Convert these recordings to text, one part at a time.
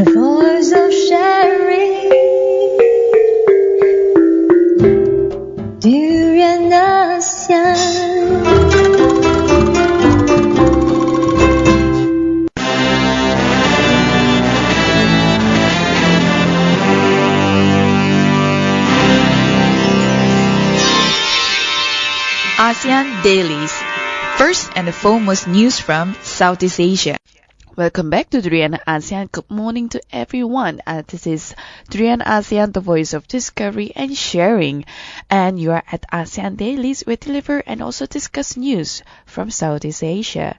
The voice of sharing. Durian ASEAN. ASEAN Dailies. First and foremost news from Southeast Asia. Welcome back to Durian ASEAN. Good morning to everyone. This is Durian ASEAN, the voice of discovery and sharing. And you are at ASEAN Dailies. We deliver and also discuss news from Southeast Asia.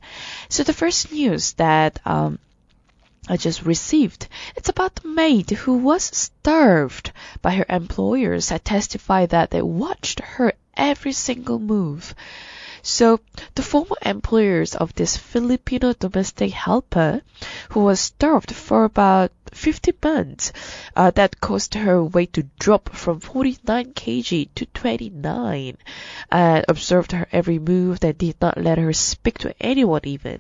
So the first news that I just received, it's about the maid who was starved by her employers. I testify that they watched her every single move. So the former employers of this Filipino domestic helper, who was starved for about 50 months, that caused her weight to drop from 49 kg to 29, and observed her every move that did not let her speak to anyone even.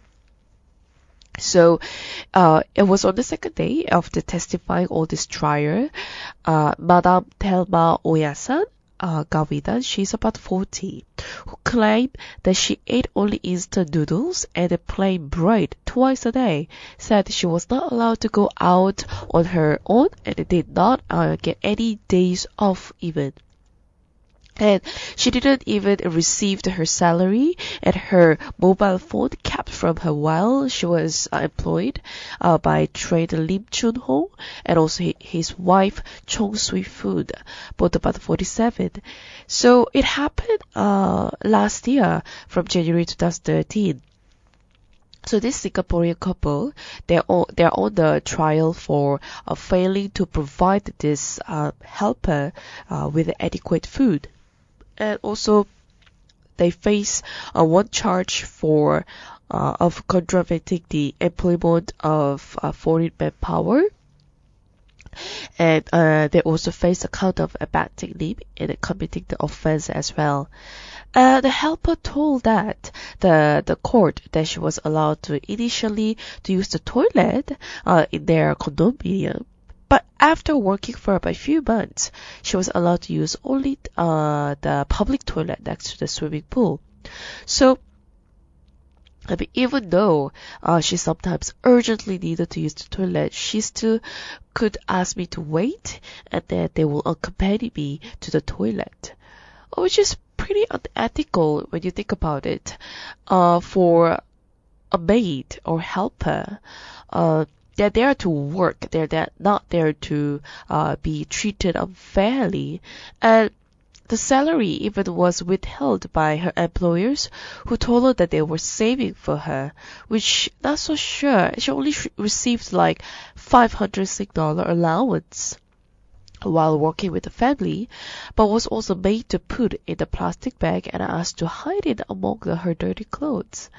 So it was on the second day of the testifying all this trial. Madame Thelma Oyasan Gavidan, she's about 40, who claimed that she ate only instant noodles and a plain bread twice a day, said she was not allowed to go out on her own and did not get any days off even. And she didn't even receive her salary, and her mobile phone kept from her while she was employed by trader Lim Chun-ho and also his wife Chong Sui-foon, both about 47. So it happened last year from January 2013. So this Singaporean couple, they're on the trial for failing to provide this helper with adequate food. And also, they face one charge for of contravening the employment of foreign manpower, and they also face a count of abetting them in committing the offense as well. The helper told that the court that she was allowed to initially to use the toilet in their condominium. But after working for about a few months, she was allowed to use only the public toilet next to the swimming pool. So, I mean, even though she sometimes urgently needed to use the toilet, she still could ask me to wait, and then they will accompany me to the toilet, which is pretty unethical when you think about it. For a maid or helper, they're there to work. They're not there to be treated unfairly. And the salary even was withheld by her employers, who told her that they were saving for her, which not so sure. She only received like $500 allowance while working with the family, but was also made to put in the plastic bag and asked to hide it among her dirty clothes.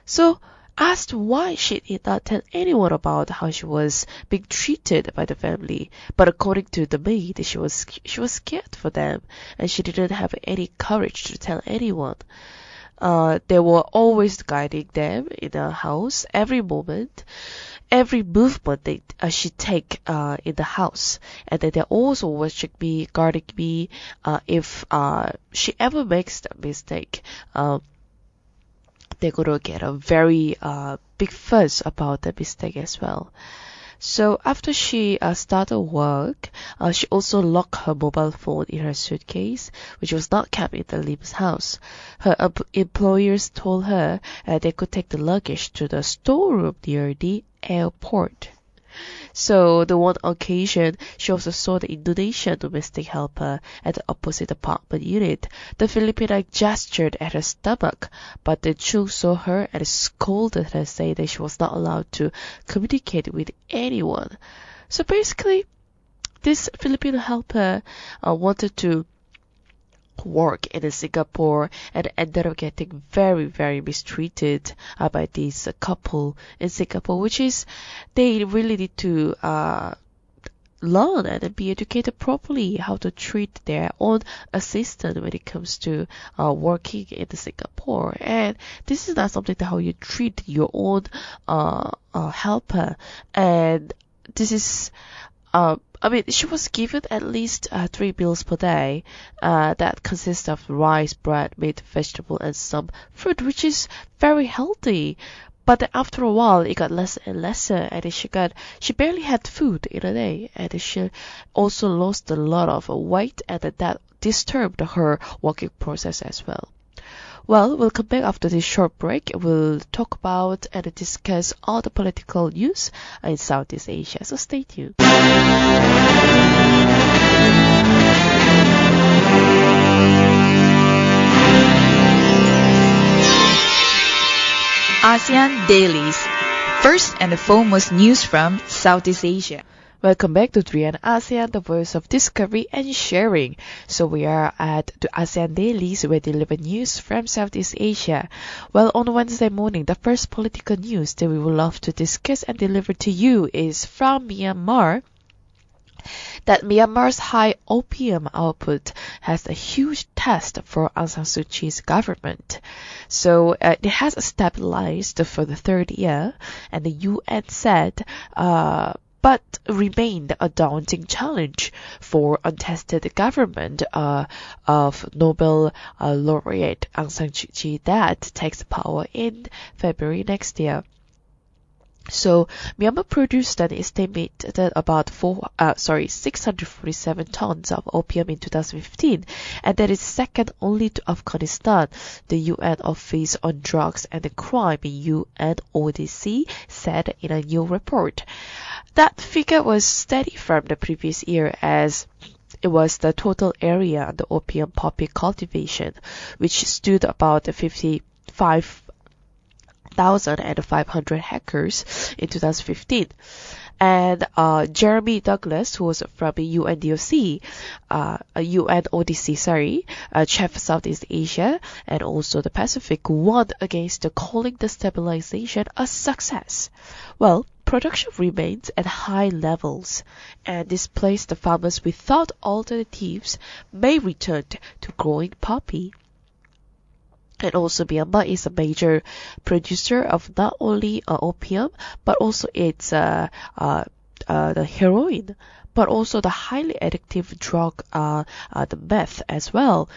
So, asked why she did not tell anyone about how she was being treated by the family, but according to the maid, she was scared for them, and she didn't have any courage to tell anyone. They were always guiding them in the house, every moment, every movement she take in the house, and then they also watching me, guarding me. If she ever makes a mistake, they're gonna get a very big fuss about the mistake as well. So after she started work, she also locked her mobile phone in her suitcase, which was not kept in the Lim's house. Her employers told her they could take the luggage to the storeroom near the airport. So the one occasion, she also saw the Indonesian domestic helper at the opposite apartment unit. The Filipina gestured at her stomach, but the Chung saw her and scolded her, saying that she was not allowed to communicate with anyone. So basically, this Filipino helper wanted to work in Singapore and ended up getting very, very mistreated by this couple in Singapore, which is they really need to learn and be educated properly how to treat their own assistant when it comes to working in Singapore. And this is not something that how you treat your own helper. And this is she was given at least 3 meals per day that consist of rice, bread, meat, vegetable, and some fruit, which is very healthy. But then after a while, it got less and lesser, and she barely had food in a day, and she also lost a lot of weight, and that disturbed her walking process as well. Well, we'll come back after this short break. We'll talk about and discuss all the political news in Southeast Asia. So stay tuned. ASEAN Dailies. First and foremost news from Southeast Asia. Welcome back to 3 ASEAN, the voice of discovery and sharing. So we are at the ASEAN Dailies, where they deliver news from Southeast Asia. Well, on Wednesday morning, the first political news that we would love to discuss and deliver to you is from Myanmar. That Myanmar's high opium output has a huge test for Aung San Suu Kyi's government. So it has stabilized for the third year, and the UN said but remained a daunting challenge for untested government of Nobel laureate Aung San Suu Kyi that takes power in February next year. So Myanmar produced an estimated about 647 tons of opium in 2015, and that is second only to Afghanistan. The UN Office on Drugs and Crime in UNODC said in a new report. That figure was steady from the previous year, as it was the total area under opium poppy cultivation, which stood about 55,500 hectares in 2015. And Jeremy Douglas, who was from UNODC, chief of Southeast Asia and also the Pacific, warned against calling the stabilization a success. Well, production remains at high levels, and displaced the farmers without alternatives may return to growing poppy. And also Myanmar is a major producer of not only opium, but also its the heroin, but also the highly addictive drug, the meth as well.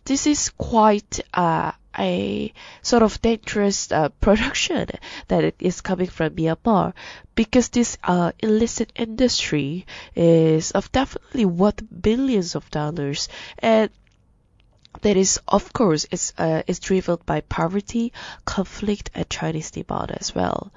This is quite a sort of dangerous production that it is coming from Myanmar, because this illicit industry is definitely worth billions of dollars, and that is, of course, is driven by poverty, conflict, and Chinese demand as well.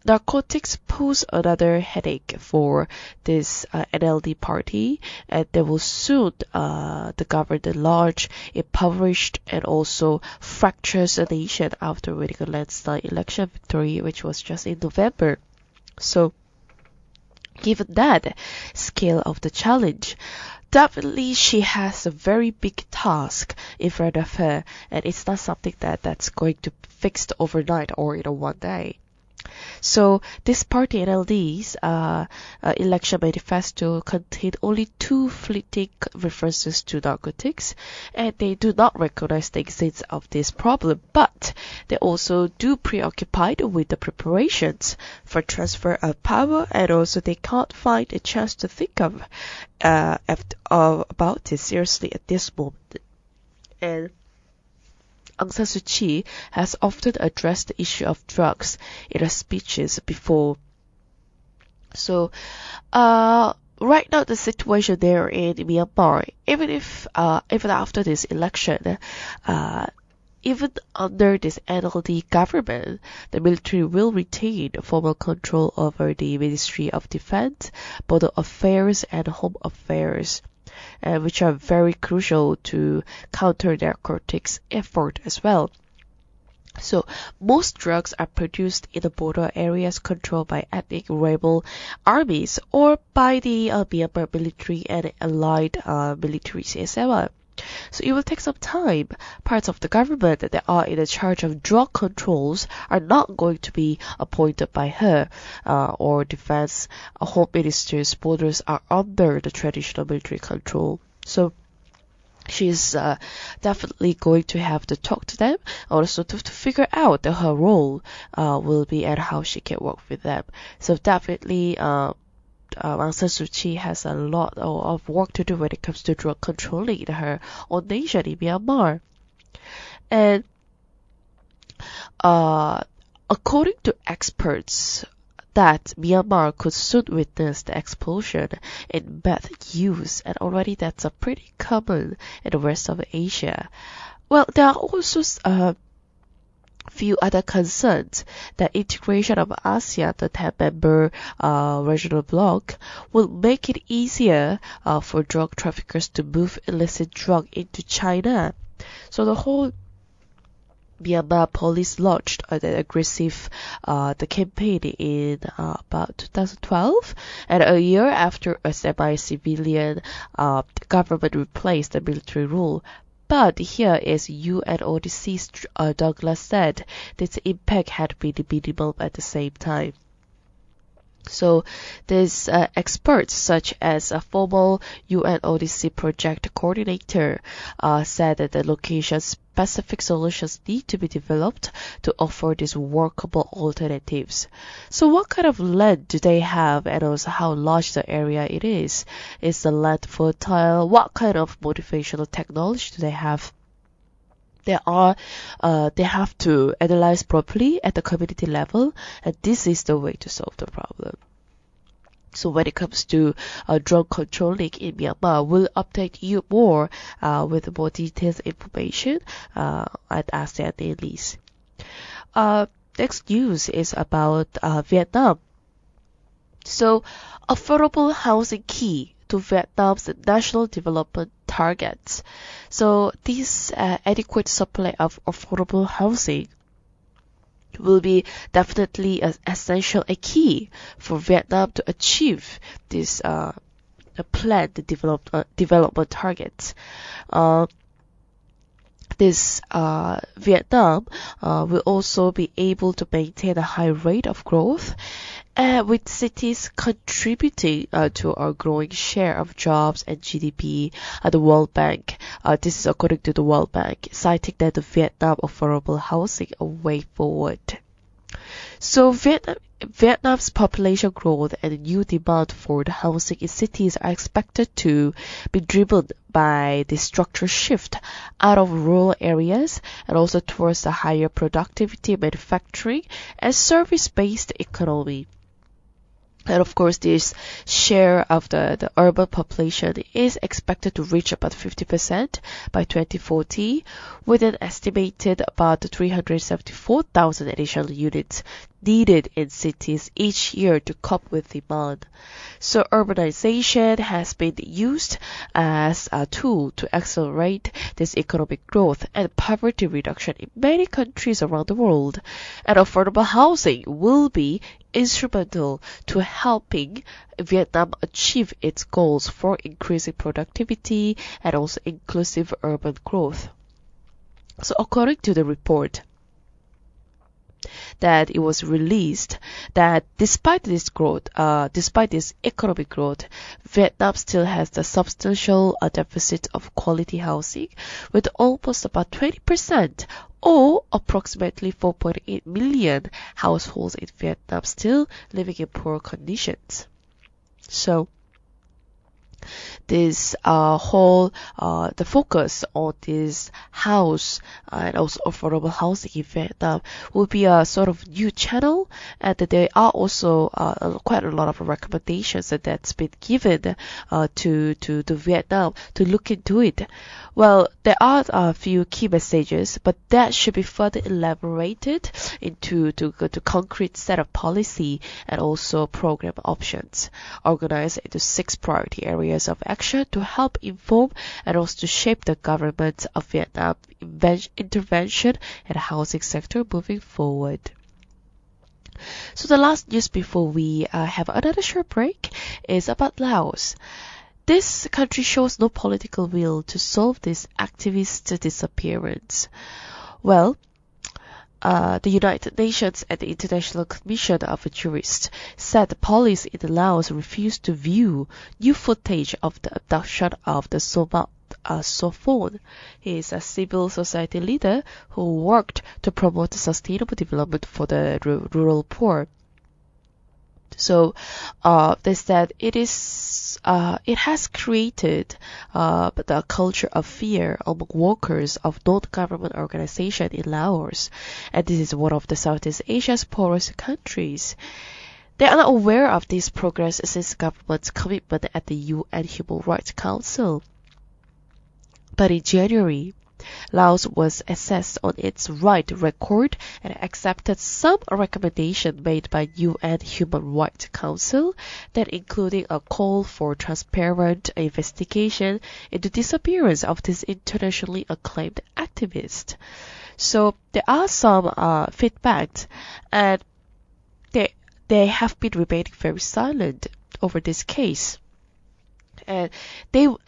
Narcotics pose another headache for this NLD party, and they will soon govern the large, impoverished, and also fractious nation after winning a landslide election victory, which was just in November. So, given that scale of the challenge, definitely she has a very big task in front of her, and it's not something that's going to be fixed overnight or in one day. So this party NLD's election manifesto contained only 2 fleeting references to narcotics, and they do not recognize the existence of this problem, but they also do preoccupied with the preparations for transfer of power, and also they can't find a chance to think about it seriously at this moment. And Aung San Suu Kyi has often addressed the issue of drugs in her speeches before. So, right now the situation there in Myanmar, even after this election, even under this NLD government, the military will retain formal control over the Ministry of Defense, Border Affairs, and Home Affairs, which are very crucial to counter narcotics effort as well. So most drugs are produced in the border areas controlled by ethnic rebel armies or by the Myanmar military and allied militaries as well. So it will take some time. Parts of the government that are in charge of drug controls are not going to be appointed by her, or defense, home ministers' borders are under the traditional military control. So she's definitely going to have to talk to them, also to figure out her role will be and how she can work with them. So definitely Aung San Suu Kyi has a lot of work to do when it comes to drug controlling in her own nation in Myanmar. And according to experts, that Myanmar could soon witness the explosion in meth use, and already that's a pretty common in the rest of Asia. Well, there are also few other concerns that integration of ASEAN, the 10-member regional bloc, will make it easier for drug traffickers to move illicit drug into China. So the whole Myanmar police launched an aggressive the campaign in about 2012, and a year after a semi-civilian government replaced the military rule. But here, as UNODC's Douglas said, this impact had been minimal at the same time. So these experts, such as a former UNODC project coordinator, said that the location-specific solutions need to be developed to offer these workable alternatives. So what kind of land do they have, and also how large the area it is? Is the land fertile? What kind of motivational technology do they have? They have to analyze properly at the community level, and this is the way to solve the problem. So when it comes to drug controlling in Myanmar, we'll update you more with more detailed information at ASEAN Dailies. Next news is about Vietnam. So, affordable housing key to Vietnam's national development targets. So this adequate supply of affordable housing will be definitely an essential a key for Vietnam to achieve this planned development targets. Vietnam will also be able to maintain a high rate of growth, with cities contributing to a growing share of jobs and GDP. The World Bank, this is according to the World Bank, citing that the Vietnam affordable housing a way forward. So Vietnam's population growth and new demand for the housing in cities are expected to be driven by the structural shift out of rural areas and also towards a higher productivity manufacturing and service-based economy. And of course, this share of the urban population is expected to reach about 50% by 2040, with an estimated about 374,000 additional units needed in cities each year to cope with demand. So urbanization has been used as a tool to accelerate this economic growth and poverty reduction in many countries around the world. And affordable housing will be instrumental to helping Vietnam achieve its goals for increasing productivity and also inclusive urban growth. So according to the report that it was released, that despite this economic growth, Vietnam still has the substantial deficit of quality housing, with almost about 20% or approximately 4.8 million households in Vietnam still living in poor conditions. So this the focus on this house and also affordable housing in Vietnam will be a sort of new channel, and there are also quite a lot of recommendations that's been given to Vietnam to look into it. Well, there are a few key messages, but that should be further elaborated into to concrete set of policy and also program options, organized into 6 priority areas of action to help inform and also to shape the government of Vietnam intervention in the housing sector moving forward. So the last news before we have another short break is about Laos. This country shows no political will to solve this activist disappearance. Well, the United Nations and the International Commission of Jurists said the police in Laos refused to view new footage of the abduction of the Sophon. He is a civil society leader who worked to promote sustainable development for the rural poor. So they said it has created the culture of fear among workers of non-government organization in Laos, and this is one of the Southeast Asia's poorest countries. They are not aware of this progress since government's commitment at the UN Human Rights Council. But in January, Laos was assessed on its right record and accepted some recommendation made by UN Human Rights Council that including a call for transparent investigation into disappearance of this internationally acclaimed activist. So there are some feedback, and they have been remaining very silent over this case. And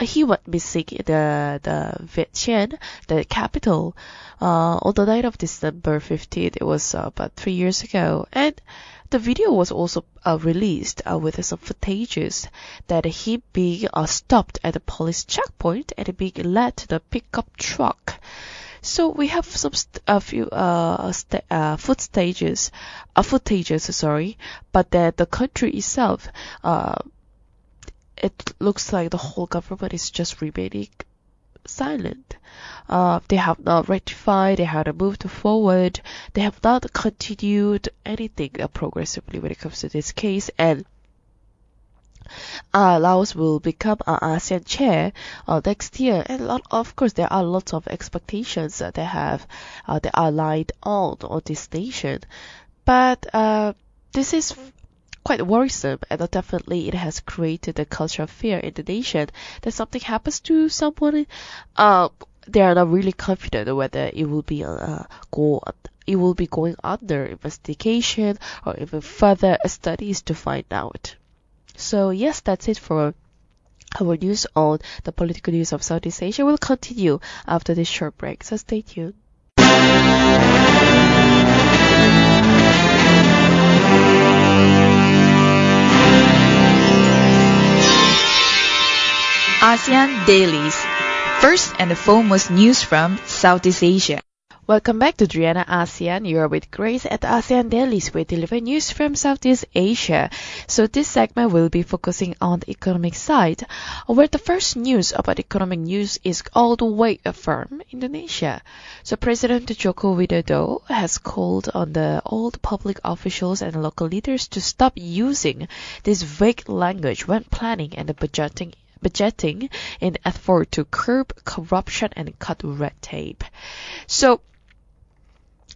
he went missing in the Vientiane, the capital, on the night of December 15th. It was about 3 years ago, and the video was also released with some footages that he being stopped at the police checkpoint and being led to the pickup truck. So we have some footages, but that the country itself, it looks like the whole government is just remaining silent. They have not rectified, they have not moved forward, they have not continued anything progressively when it comes to this case, and Laos will become an ASEAN chair next year, and of course there are lots of expectations that that are lined on this nation, but this is quite worrisome, and definitely it has created a culture of fear in the nation that something happens to someone, they are not really confident whether it will be going under investigation or even further studies to find out. So yes, that's it for our news on the political news of Southeast Asia. We'll continue after this short break, so stay tuned. ASEAN Dailies. First and foremost news from Southeast Asia. Welcome back to Driana ASEAN. You are with Grace at ASEAN Dailies. We deliver news from Southeast Asia. So this segment will be focusing on the economic side, where the first news about economic news is all the way from Indonesia. So President Joko Widodo has called on all the public officials and local leaders to stop using this vague language when planning and budgeting in effort to curb corruption and cut red tape. So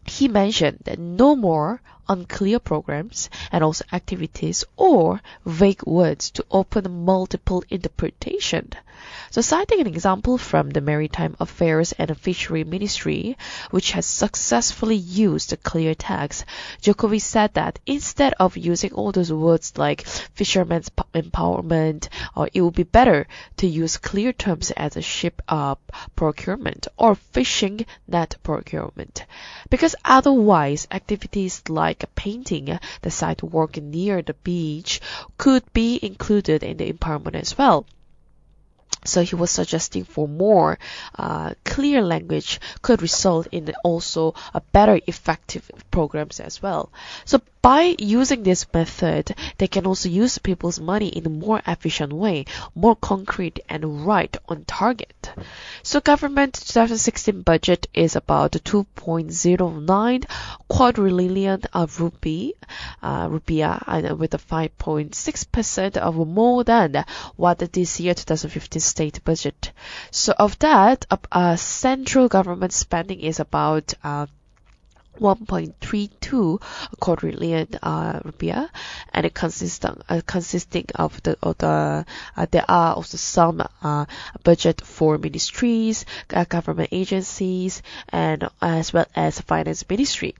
he mentioned that no more unclear programs and also activities or vague words to open multiple interpretation. So citing an example from the Maritime Affairs and Fishery Ministry, which has successfully used the clear text, Jokowi said that instead of using all those words like fishermen's empowerment, it would be better to use clear terms as a ship procurement or fishing net procurement. Because otherwise, activities like painting the site work near the beach could be included in the empowerment as well. So he was suggesting for more clear language could result in also a better effective programs as well. So by using this method, they can also use people's money in a more efficient way, more concrete and right on target. So government 2016 budget is about 2.09 quadrillion rupiah, and with a 5.6% of more than what this year 2015 state budget. So of that, central government spending is about 1.32 quadrillion rupiah, and it consisting of there are also some budget for ministries, government agencies, and as well as finance ministry.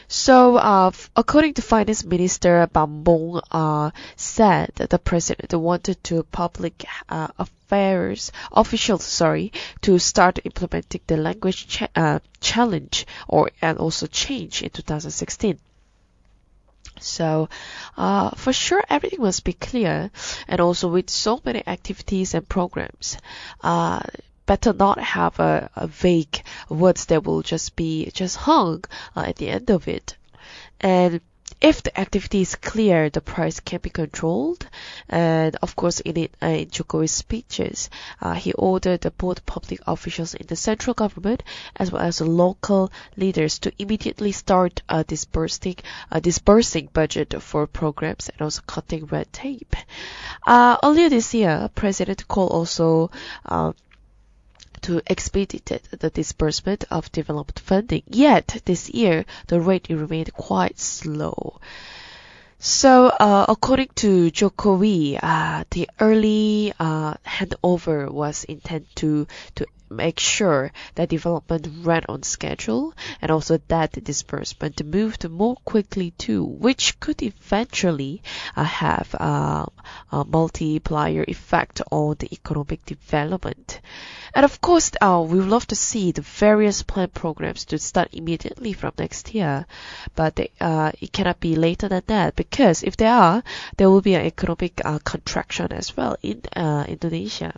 So, according to Finance Minister Bambong, said that the president wanted to public affairs officials, to start implementing the language challenge and also change in 2016. So, for sure, everything must be clear, and also with so many activities and programs, better not have a vague words that will just be hung at the end of it. And if the activity is clear, the price can be controlled. And of course, in Jokowi's speeches, he ordered both public officials in the central government as well as the local leaders to immediately start disbursing budget for programs and also cutting red tape. Earlier this year, President Kohl also to expedite the disbursement of development funding. Yet this year, the rate remained quite slow. So, according to Jokowi, the early handover was intended to make sure that development ran on schedule and also that the disbursement moved more quickly too, which could eventually have a multiplier effect on the economic development. And of course, we would love to see the various planned programs to start immediately from next year, but it cannot be later than that, because if they are, there will be an economic contraction as well in Indonesia.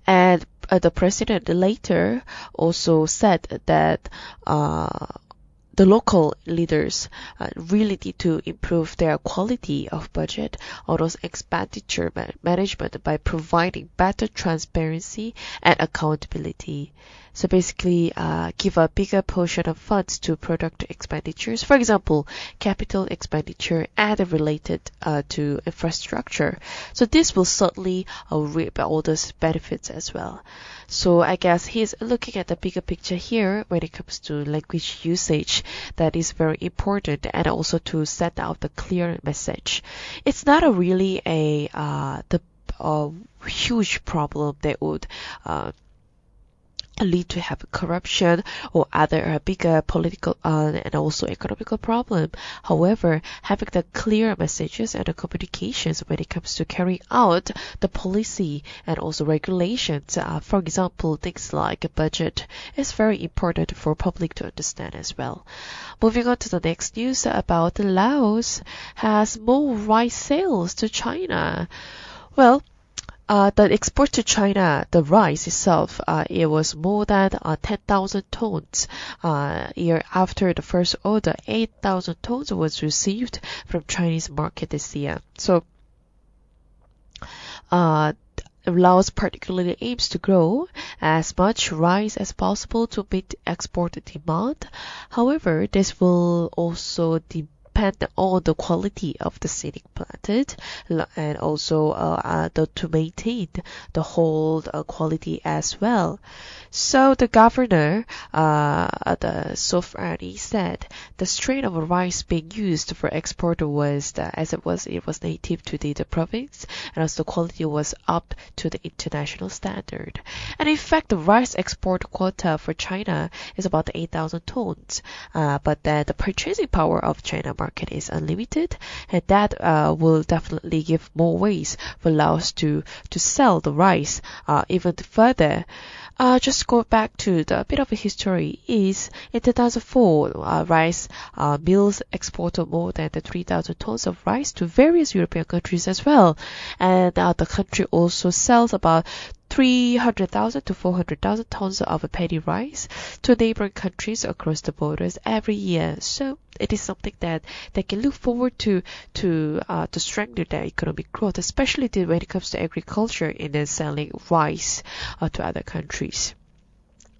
And the president later also said that the local leaders really need to improve their quality of budget or those expenditure management by providing better transparency and accountability. So basically, give a bigger portion of funds to product expenditures, for example, capital expenditure and related to infrastructure. So this will certainly reap all those benefits as well. So I guess he's looking at the bigger picture here when it comes to language usage that is very important, and also to send out the clear message. It's not really a huge problem that would lead to have corruption or other bigger political and also economical problem. However, having the clear messages and the communications when it comes to carrying out the policy and also regulations, for example, things like a budget, is very important for public to understand as well. Moving on to the next news about Laos has more rice sales to China. Well, the export to China, the rice itself, it was more than 10,000 tons. Year after the first order, 8,000 tons was received from Chinese market this year. So, Laos particularly aims to grow as much rice as possible to meet export demand. However, this will also depend on the quality of the seeding planted and also to maintain the whole quality as well. So the governor, the Sofrani, said the strain of rice being used for export was it was native to the province, and also the quality was up to the international standard. And in fact, the rice export quota for China is about 8,000 tons, but then the purchasing power of China market is unlimited, and that will definitely give more ways for Laos to sell the rice even further. Just go back to the bit of a history is in 2004, rice mills exported more than 3,000 tons of rice to various European countries as well, and the country also sells about 300,000 to 400,000 tons of paddy rice to neighboring countries across the borders every year. So it is something that they can look forward to strengthen their economic growth, especially when it comes to agriculture and selling rice to other countries.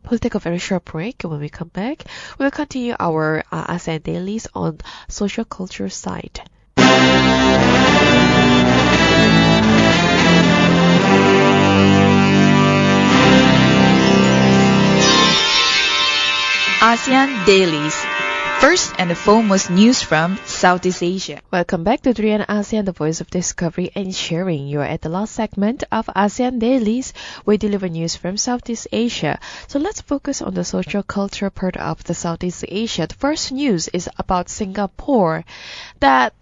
We'll take a very short break, and when we come back, we'll continue our ASEAN Dailies on Socio-cultural side. ASEAN Dailies. First and foremost news from Southeast Asia. Welcome back to 3 and ASEAN, the voice of discovery and sharing. You are at the last segment of ASEAN Dailies. We deliver news from Southeast Asia. So let's focus on the social culture part of the Southeast Asia. The first news is about Singapore, that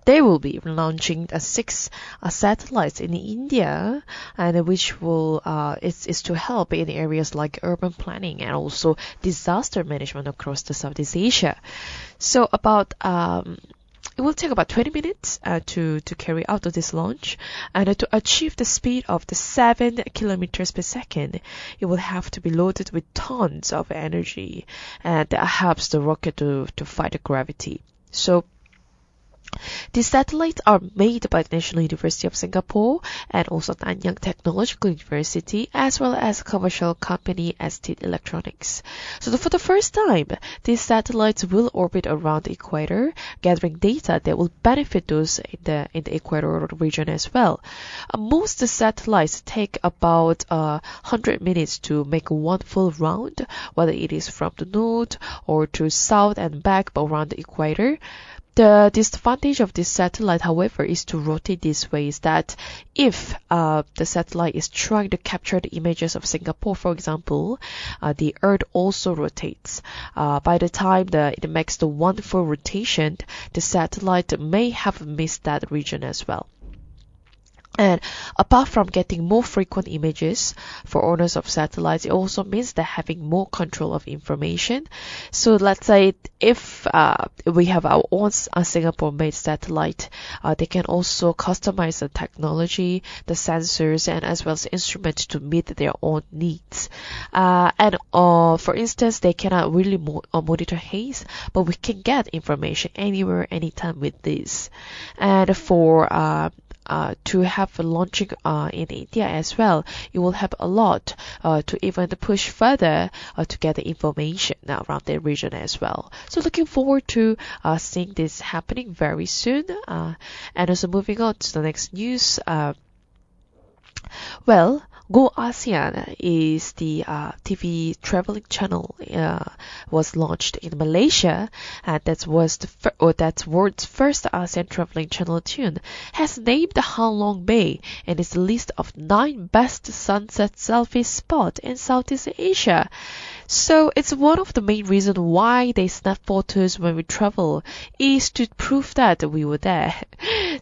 they will be launching 6 satellites in India, and which will is to help in areas like urban planning and also disaster management across the Southeast Asia. So about it will take about 20 minutes to carry out this launch, and to achieve the speed of the 7 kilometers per second, it will have to be loaded with tons of energy, and that helps the rocket to fight the gravity. So these satellites are made by the National University of Singapore and also Nanyang Technological University, as well as commercial company ST Electronics. So for the first time, these satellites will orbit around the equator, gathering data that will benefit those in the equatorial region as well. Most satellites take about 100 minutes to make one full round, whether it is from the north or to south and back, but around the equator. The disadvantage of this satellite, however, is to rotate this way, is that if the satellite is trying to capture the images of Singapore, for example, the Earth also rotates. By the time it makes the one full rotation, the satellite may have missed that region as well. And apart from getting more frequent images for owners of satellites, it also means they're having more control of information. So let's say if we have our own Singapore-made satellite, they can also customize the technology, the sensors, and as well as instruments to meet their own needs. And for instance, they cannot really monitor haze, but we can get information anywhere, anytime with this. And for to have a launching in India as well, you will have a lot to even push further to get the information around the region as well. So looking forward to seeing this happening very soon. And also moving on to the next news. Well, Go ASEAN is the TV traveling channel was launched in Malaysia, and that's world's first ASEAN traveling channel tune, has named Ha Long Bay in its list of 9 best sunset selfie spots in Southeast Asia. So it's one of the main reasons why they snap photos when we travel, is to prove that we were there.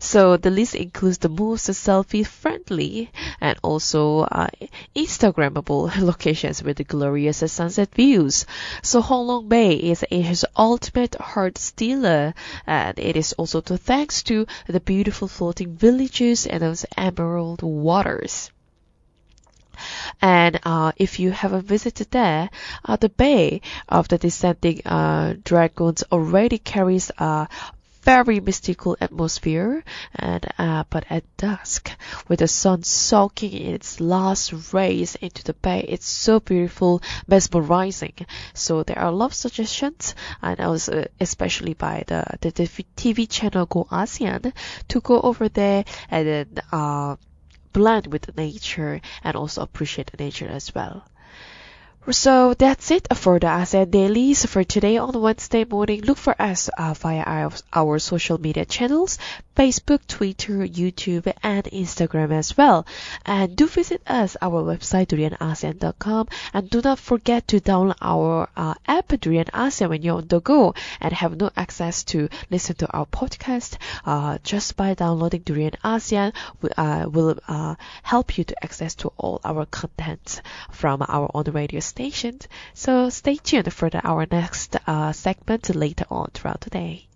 So the list includes the most selfie friendly and also Instagrammable locations with the glorious sunset views. So Ha Long Bay is Asia's ultimate heart stealer, and it is also thanks to the beautiful floating villages and those emerald waters. And if you haven't visited there, the Bay of the Descending Dragons already carries a very mystical atmosphere, and but at dusk, with the sun soaking in its last rays into the bay, it's so beautiful, mesmerizing. So there are a lot of suggestions, and also especially by the TV channel Go ASEAN, to go over there and then blend with the nature and also appreciate the nature as well. So that's it for the ASEAN Dailies for today on Wednesday morning. Look for us via our social media channels, Facebook, Twitter, YouTube, and Instagram as well. And do visit us, our website, durianasean.com. And do not forget to download our app, Durian ASEAN, when you're on the go and have no access to listen to our podcast. Just by downloading Durian ASEAN will help you to access to all our content from our own radio station. So stay tuned for our next segment later on throughout the day.